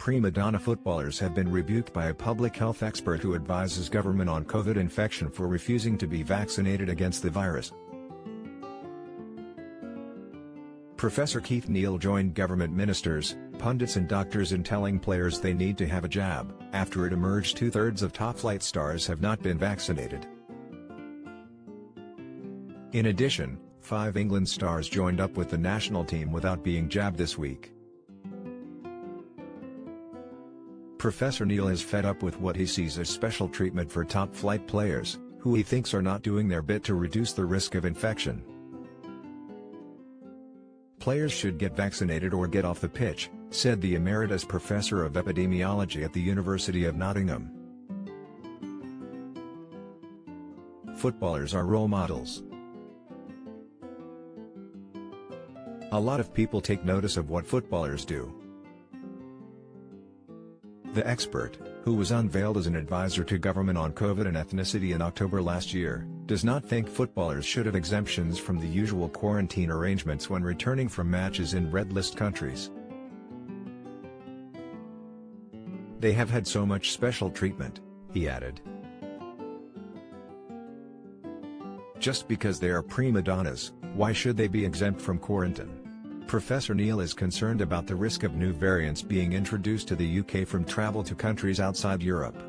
Prima donna footballers have been rebuked by a public health expert who advises government on COVID infection for refusing to be vaccinated against the virus. Professor Keith Neal joined government ministers, pundits and doctors in telling players they need to have a jab, after it emerged two-thirds of top-flight stars have not been vaccinated. In addition, 5 England stars joined up with the national team without being jabbed this week. Professor Neal is fed up with what he sees as special treatment for top-flight players, who he thinks are not doing their bit to reduce the risk of infection. Players should get vaccinated or get off the pitch, said the Emeritus Professor of Epidemiology at the University of Nottingham. Footballers are role models. A lot of people take notice of what footballers do. The expert, who was unveiled as an advisor to government on COVID and ethnicity in October last year, does not think footballers should have exemptions from the usual quarantine arrangements when returning from matches in red list countries. They have had so much special treatment, he added. Just because they are prima donnas, why should they be exempt from quarantine? Professor Neal is concerned about the risk of new variants being introduced to the UK from travel to countries outside Europe.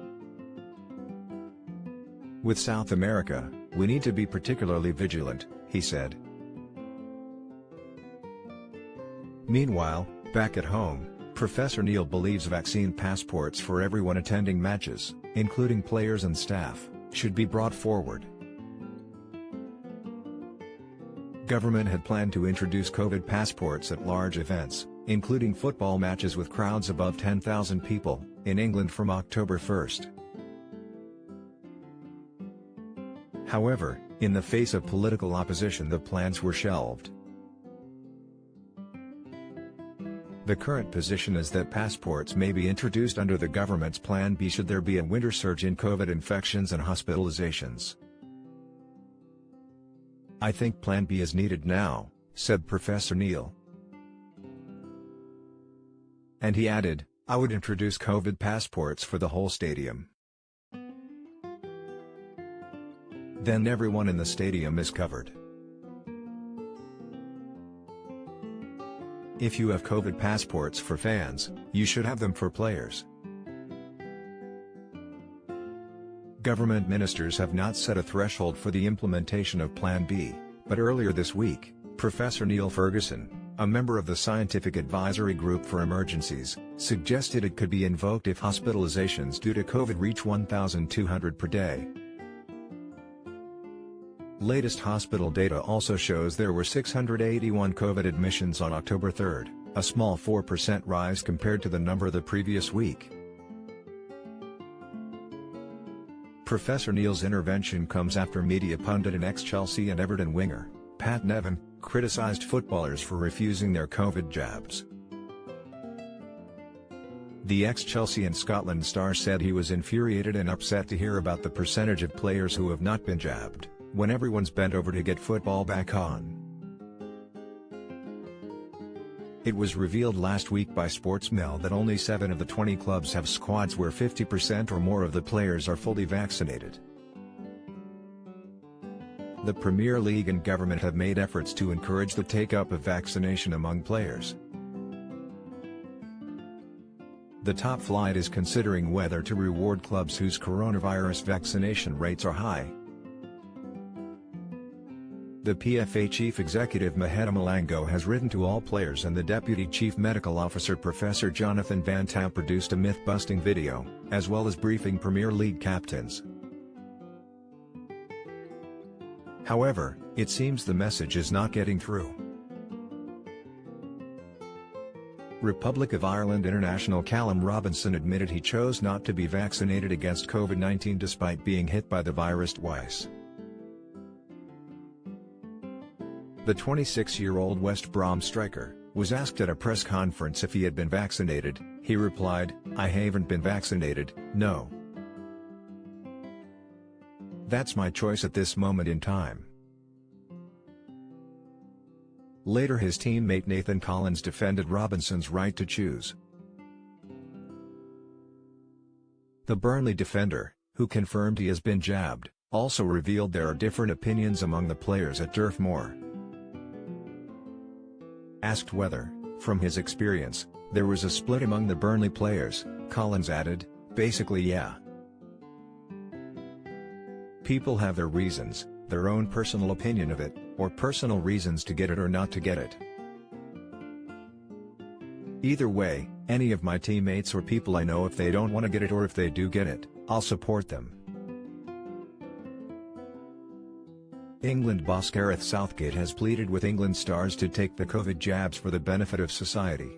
With South America, we need to be particularly vigilant, he said. Meanwhile, back at home, Professor Neal believes vaccine passports for everyone attending matches, including players and staff, should be brought forward. Government had planned to introduce COVID passports at large events, including football matches with crowds above 10,000 people, in England from October 1. However, in the face of political opposition, the plans were shelved. The current position is that passports may be introduced under the government's Plan B should there be a winter surge in COVID infections and hospitalizations. I think Plan B is needed now, said Professor Neal. And he added, I would introduce COVID passports for the whole stadium. Then everyone in the stadium is covered. If you have COVID passports for fans, you should have them for players. Government ministers have not set a threshold for the implementation of Plan B, but earlier this week, Professor Neil Ferguson, a member of the Scientific Advisory Group for Emergencies, suggested it could be invoked if hospitalizations due to COVID reach 1,200 per day. Latest hospital data also shows there were 681 COVID admissions on October 3, a small 4% rise compared to the number the previous week. Professor Neal's intervention comes after media pundit and ex-Chelsea and Everton winger, Pat Nevin, criticized footballers for refusing their COVID jabs. The ex-Chelsea and Scotland star said he was infuriated and upset to hear about the percentage of players who have not been jabbed, when everyone's bent over to get football back on. It was revealed last week by Sportsmail that only 7 of the 20 clubs have squads where 50% or more of the players are fully vaccinated. The Premier League and government have made efforts to encourage the take-up of vaccination among players. The top flight is considering whether to reward clubs whose coronavirus vaccination rates are high. The PFA chief executive Maheta Malango has written to all players, and the deputy chief medical officer Professor Jonathan Van Tam produced a myth-busting video, as well as briefing Premier League captains. However, it seems the message is not getting through. Republic of Ireland international Callum Robinson admitted he chose not to be vaccinated against COVID-19 despite being hit by the virus twice. The 26-year-old West Brom striker was asked at a press conference if he had been vaccinated. He replied, "I haven't been vaccinated, no. That's my choice at this moment in time." Later his teammate Nathan Collins defended Robinson's right to choose. The Burnley defender, who confirmed he has been jabbed, also revealed there are different opinions among the players at Turf Moor. Asked whether, from his experience, there was a split among the Burnley players, Collins added, "Basically yeah. People have their reasons, their own personal opinion of it, or personal reasons to get it or not to get it. Either way, any of my teammates or people I know, if they don't want to get it or if they do get it, I'll support them." England boss Gareth Southgate has pleaded with England stars to take the COVID jabs for the benefit of society.